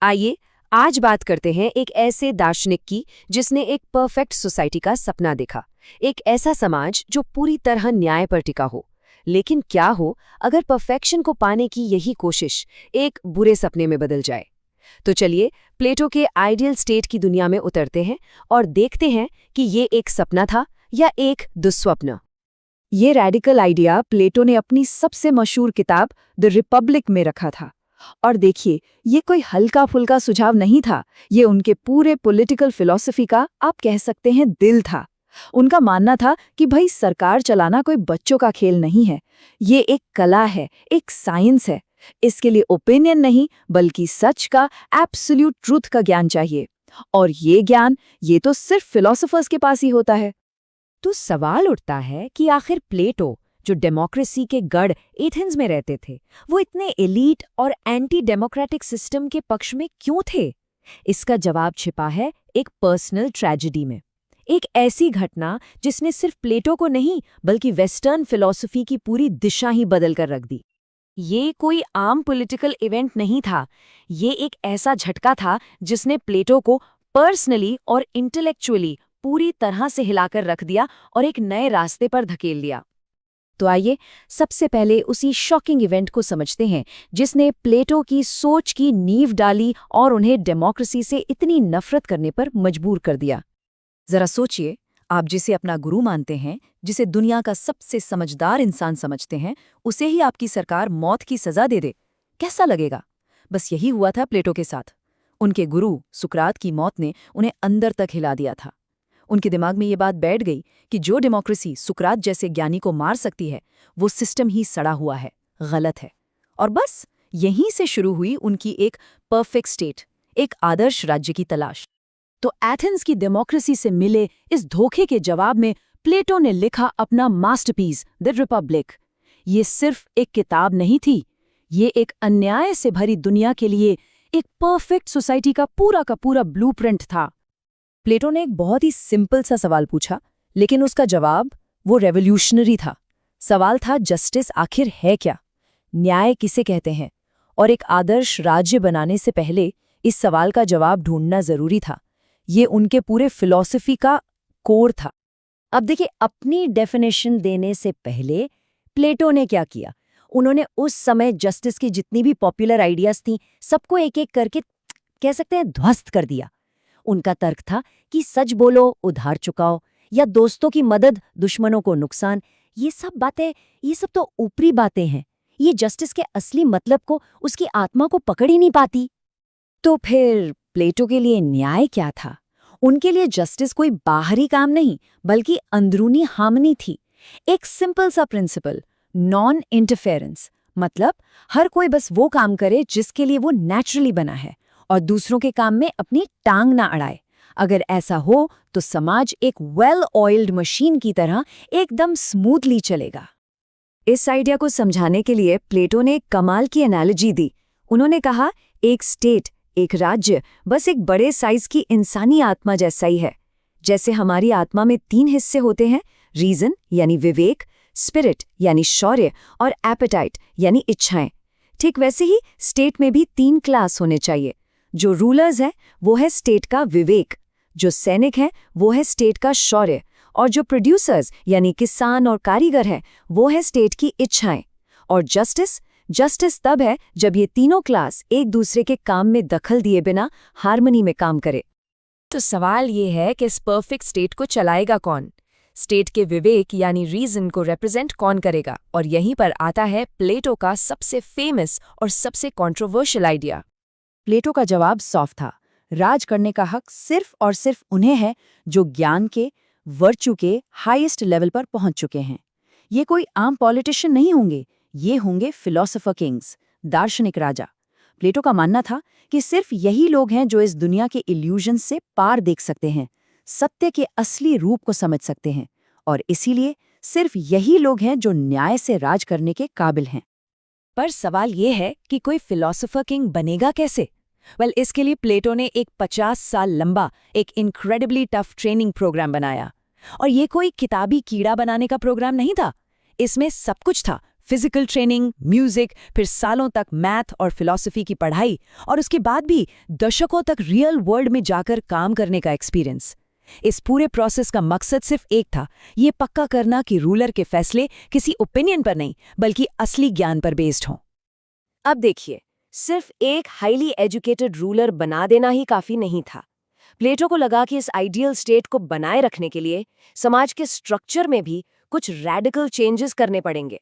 आइए आज बात करते हैं एक ऐसे दार्शनिक की जिसने एक परफेक्ट सोसाइटी का सपना देखा। एक ऐसा समाज जो पूरी तरह न्याय पर टिका हो। लेकिन क्या हो अगर परफेक्शन को पाने की यही कोशिश एक बुरे सपने में बदल जाए। तो चलिए प्लेटो के आइडियल स्टेट की दुनिया में उतरते हैं और देखते हैं कि ये एक सपना था या एक दुस्वप्न। ये रेडिकल आइडिया प्लेटो ने अपनी सबसे मशहूर किताब द रिपब्लिक में रखा था। और देखिए, ये कोई हल्का फुल्का सुझाव नहीं था, ये उनके पूरे पॉलिटिकल फिलॉसफी का आप कह सकते हैं दिल था। उनका मानना था कि भाई सरकार चलाना कोई बच्चों का खेल नहीं है, ये एक कला है, एक साइंस है। इसके लिए ओपिनियन नहीं बल्कि सच का, एब्सोल्यूट ट्रूथ का ज्ञान चाहिए। और ये ज्ञान ये तो सिर्फ फिलोसोफर्स के पास ही होता है। तो सवाल उठता है कि आखिर प्लेटो जो डेमोक्रेसी के गढ़ एथेंस में रहते थे, वो इतने एलीट और एंटी डेमोक्रेटिक सिस्टम के पक्ष में क्यों थे? इसका जवाब छिपा है एक पर्सनल ट्रेजेडी में। एक ऐसी घटना जिसने सिर्फ प्लेटो को नहीं बल्कि वेस्टर्न फिलॉसफी की पूरी दिशा ही बदल कर रख दी। ये कोई आम पॉलिटिकल इवेंट नहीं था, ये एक ऐसा झटका था जिसने प्लेटो को पर्सनली और इंटेलेक्चुअली पूरी तरह से हिलाकर रख दिया और एक नए रास्ते पर धकेल दिया। तो आइए सबसे पहले उसी शॉकिंग इवेंट को समझते हैं जिसने प्लेटो की सोच की नींव डाली और उन्हें डेमोक्रेसी से इतनी नफरत करने पर मजबूर कर दिया। जरा सोचिए, आप जिसे अपना गुरु मानते हैं, जिसे दुनिया का सबसे समझदार इंसान समझते हैं, उसे ही आपकी सरकार मौत की सजा दे दे, कैसा लगेगा? बस यही हुआ था प्लेटो के साथ। उनके गुरु सुकरात की मौत ने उन्हें अंदर तक हिला दिया था। उनके दिमाग में ये बात बैठ गई कि जो डेमोक्रेसी सुकरात जैसे ज्ञानी को मार सकती है, वो सिस्टम ही सड़ा हुआ है, गलत है। और बस यहीं से शुरू हुई उनकी एक परफेक्ट स्टेट, एक आदर्श राज्य की तलाश। तो एथेंस की डेमोक्रेसी से मिले इस धोखे के जवाब में प्लेटो ने लिखा अपना मास्टरपीस द रिपब्लिक। ये सिर्फ एक किताब नहीं थी, ये एक अन्याय से भरी दुनिया के लिए एक परफेक्ट सोसाइटी का पूरा ब्लूप्रिंट था। प्लेटो ने एक बहुत ही सिंपल सा सवाल पूछा, लेकिन उसका जवाब वो रेवोल्यूशनरी था। सवाल था, जस्टिस आखिर है क्या? न्याय किसे कहते हैं? और एक आदर्श राज्य बनाने से पहले इस सवाल का जवाब ढूंढना जरूरी था। ये उनके पूरे फिलॉसफी का कोर था। अब देखिए, अपनी डेफिनेशन देने से पहले प्लेटो ने क्या किया? उन्होंने उस समय जस्टिस की जितनी भी पॉपुलर आइडियाज थीं, सबको एक एक करके कह सकते हैं ध्वस्त कर दिया। उनका तर्क था कि सच बोलो उधार चुकाओ, या दोस्तों की मदद दुश्मनों को नुकसान, ये सब बातें, ये सब तो ऊपरी बातें हैं। ये जस्टिस के असली मतलब को, उसकी आत्मा को पकड़ ही नहीं पाती। तो फिर प्लेटो के लिए न्याय क्या था? उनके लिए जस्टिस कोई बाहरी काम नहीं बल्कि अंदरूनी हार्मनी थी। एक सिंपल सा प्रिंसिपल, नॉन इंटरफेरेंस। मतलब हर कोई बस वो काम करे जिसके लिए वो नेचुरली बना है और दूसरों के काम में अपनी टांग ना अड़ाए। अगर ऐसा हो तो समाज एक वेल ऑयल्ड मशीन की तरह एकदम स्मूथली चलेगा। इस आइडिया को समझाने के लिए प्लेटो ने एक कमाल की एनालॉजी दी। उन्होंने कहा, एक स्टेट, एक राज्य बस एक बड़े साइज की इंसानी आत्मा जैसा ही है। जैसे हमारी आत्मा में 3 हिस्से होते हैं, रीजन यानी विवेक, स्पिरिट यानी शौर्य और एपेटाइट यानी इच्छाएं। ठीक वैसे ही स्टेट में भी 3 क्लास होने चाहिए। जो रूलर्स है वो है स्टेट का विवेक, जो सैनिक है वो है स्टेट का शौर्य, और जो प्रोड्यूसर्स यानी किसान और कारीगर हैं वो है स्टेट की इच्छाएं। और जस्टिस तब है जब ये तीनों क्लास एक दूसरे के काम में दखल दिए बिना हार्मनी में काम करे। तो सवाल ये है कि इस परफेक्ट स्टेट को चलाएगा कौन? स्टेट के विवेक यानी रीजन को रिप्रेजेंट कौन करेगा? और यहीं पर आता है प्लेटो का सबसे फेमस और सबसे कंट्रोवर्शियल आइडिया। प्लेटो का जवाब सॉफ्ट था, राज करने का हक सिर्फ और सिर्फ उन्हें है जो ज्ञान के, वर्च्यू के हाईएस्ट लेवल पर पहुंच चुके हैं। ये कोई आम पॉलिटिशियन नहीं होंगे, ये होंगे फिलोसोफर किंग्स, दार्शनिक राजा। प्लेटो का मानना था कि सिर्फ यही लोग हैं जो इस दुनिया के इल्यूजन से पार देख सकते हैं, सत्य के असली रूप को समझ सकते हैं, और इसीलिए सिर्फ यही लोग हैं जो न्याय से राज करने के काबिल हैं। पर सवाल ये है कि कोई फिलोसोफर किंग बनेगा कैसे? इसके लिए प्लेटो ने एक 50 साल लंबा, एक इनक्रेडिबली टफ ट्रेनिंग प्रोग्राम बनाया। और ये कोई किताबी कीड़ा बनाने का प्रोग्राम नहीं था, इसमें सब कुछ था। फिजिकल ट्रेनिंग, म्यूजिक, फिर सालों तक मैथ और फिलॉसफी की पढ़ाई, और उसके बाद भी दशकों तक रियल वर्ल्ड में जाकर काम करने का एक्सपीरियंस। इस पूरे प्रोसेस का मकसद सिर्फ एक था, ये पक्का करना कि रूलर के फैसले किसी ओपिनियन पर नहीं बल्कि असली ज्ञान पर बेस्ड हों। अब देखिए, सिर्फ एक हाईली एजुकेटेड रूलर बना देना ही काफी नहीं था। प्लेटो को लगा कि इस आइडियल स्टेट को बनाए रखने के लिए समाज के स्ट्रक्चर में भी कुछ रैडिकल चेंजेस करने पड़ेंगे।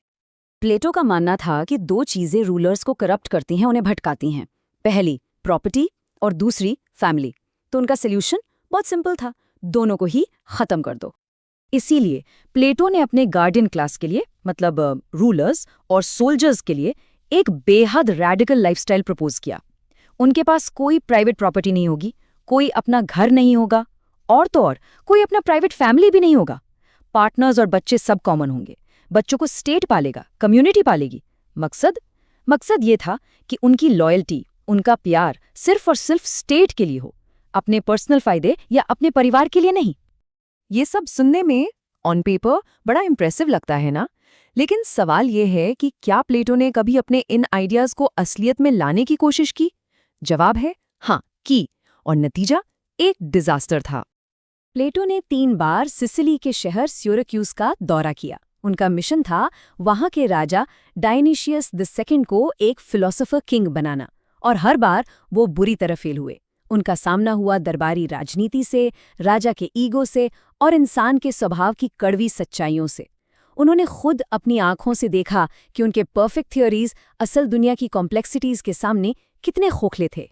प्लेटो का मानना था कि दो चीजें रूलर्स को करप्ट करती हैं, उन्हें भटकाती हैं। पहली प्रॉपर्टी और दूसरी फैमिली। तो उनका सोल्यूशन बहुत सिंपल था, दोनों को ही खत्म कर दो। इसीलिए प्लेटो ने अपने गार्डियन क्लास के लिए, मतलब रूलर्स और सोल्जर्स के लिए, एक बेहद रैडिकल लाइफस्टाइल प्रपोज किया। उनके पास कोई प्राइवेट प्रॉपर्टी नहीं होगी, कोई अपना घर नहीं होगा, और तो और कोई अपना प्राइवेट फैमिली भी नहीं होगा। पार्टनर्स और बच्चे सब कॉमन होंगे। बच्चों को स्टेट पालेगा, कम्युनिटी पालेगी। मकसद ये था कि उनकी लॉयल्टी, उनका प्यार सिर्फ और सिर्फ स्टेट के लिए हो, अपने पर्सनल फायदे या अपने परिवार के लिए नहीं। ये सब सुनने में ऑन पेपर बड़ा इंप्रेसिव लगता है ना, लेकिन सवाल ये है कि क्या प्लेटो ने कभी अपने इन आइडियाज को असलियत में लाने की कोशिश की? जवाब है हाँ, की, और नतीजा एक डिजास्टर था। प्लेटो ने 3 बार सिसिली के शहर सियोरक्यूज का दौरा किया। उनका मिशन था वहां के राजा डायनिशियस II को एक फिलोसोफर किंग बनाना, और हर बार वो बुरी तरह फेल हुए। उनका सामना हुआ दरबारी राजनीति से, राजा के ईगो से और इंसान के स्वभाव की कड़वी सच्चाइयों से। उन्होंने खुद अपनी आंखों से देखा कि उनके परफेक्ट थियोरीज असल दुनिया की कॉम्प्लेक्सिटीज के सामने कितने खोखले थे।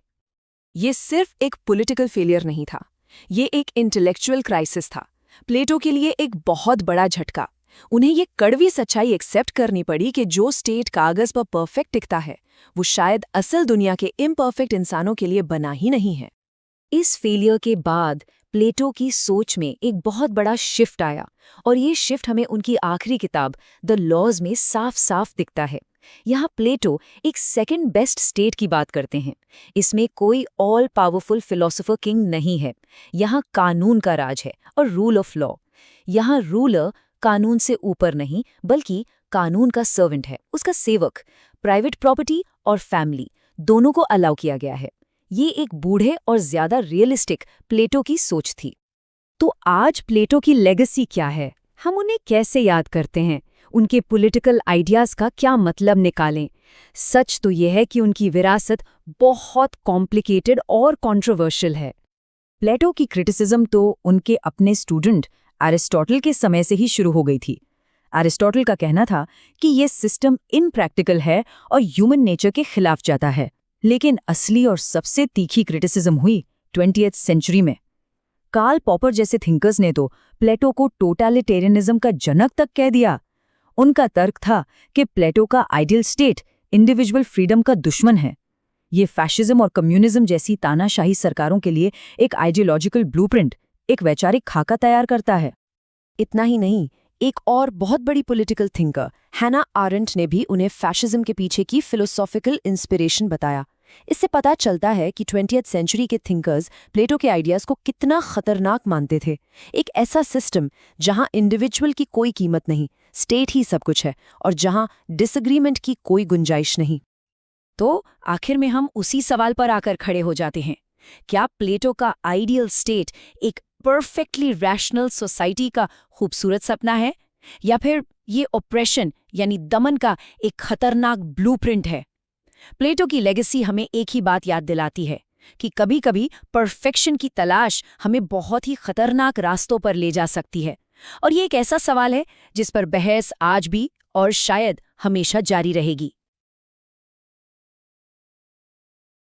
ये सिर्फ एक पॉलिटिकल फेलियर नहीं था, ये एक इंटेलेक्चुअल क्राइसिस था। प्लेटो के लिए एक बहुत बड़ा झटका। उन्हें ये कड़वी सच्चाई एक्सेप्ट करनी पड़ी कि जो स्टेट कागज पर परफेक्ट टिकता है, वो शायद असल दुनिया के इम्परफेक्ट इंसानों के लिए बना ही नहीं है। इस फेलियर के बाद प्लेटो की सोच में एक बहुत बड़ा शिफ्ट आया, और ये शिफ्ट हमें उनकी आखिरी किताब द लॉज में साफ साफ दिखता है। यहाँ प्लेटो एक सेकंड बेस्ट स्टेट की बात करते हैं। इसमें कोई ऑल पावरफुल फिलोसोफर किंग नहीं है। यहाँ कानून का राज है और रूल ऑफ लॉ। यहाँ रूलर कानून से ऊपर नहीं बल्कि कानून का सर्वेंट है, उसका सेवक। प्राइवेट प्रॉपर्टी और फैमिली दोनों को अलाउ किया गया है। ये एक बूढ़े और ज्यादा रियलिस्टिक प्लेटो की सोच थी। तो आज प्लेटो की लेगेसी क्या है? हम उन्हें कैसे याद करते हैं? उनके पॉलिटिकल आइडियाज का क्या मतलब निकालें? सच तो यह है कि उनकी विरासत बहुत कॉम्प्लिकेटेड और कंट्रोवर्शियल है। प्लेटो की क्रिटिसिज्म तो उनके अपने स्टूडेंट एरिस्टोटल के समय से ही शुरू हो गई थी। एरिस्टोटल का कहना था कि ये सिस्टम इनप्रैक्टिकल है और ह्यूमन नेचर के खिलाफ जाता है। लेकिन असली और सबसे तीखी क्रिटिसिज्म हुई 20th सेंचुरी में। कार्ल पॉपर जैसे थिंकर्स ने तो प्लेटो को टोटलिटेरियनिज्म का जनक तक कह दिया। उनका तर्क था कि प्लेटो का आइडियल स्टेट इंडिविजुअल फ्रीडम का दुश्मन है। ये फैशिज्म और कम्युनिज्म जैसी तानाशाही सरकारों के लिए एक आइडियोलॉजिकल ब्लूप्रिंट, एक वैचारिक खाका तैयार करता है। इतना ही नहीं, एक और बहुत बड़ी पॉलिटिकल थिंकर हैना आरेंट ने भी उन्हें फैशिज्म के पीछे की फिलोसॉफिकल इंस्पिरेशन बताया। इससे पता चलता है कि 20th सेंचुरी के थिंकर्स प्लेटो के आइडियाज को कितना खतरनाक मानते थे। एक ऐसा सिस्टम जहां इंडिविजुअल की कोई कीमत नहीं, स्टेट ही सब कुछ है, और जहां डिसएग्रीमेंट की कोई गुंजाइश नहीं। तो आखिर में हम उसी सवाल पर आकर खड़े हो जाते हैं, क्या प्लेटो का आइडियल स्टेट एक परफेक्टली रैशनल सोसाइटी का खूबसूरत सपना है, या फिर ये ऑपरेशन यानी दमन का एक खतरनाक ब्लूप्रिंट है? प्लेटो की लेगेसी हमें एक ही बात याद दिलाती है कि कभी-कभी परफेक्शन की तलाश हमें बहुत ही खतरनाक रास्तों पर ले जा सकती है, और ये एक ऐसा सवाल है जिस पर बहस आज भी और शायद हमेशा जारी रहेगी।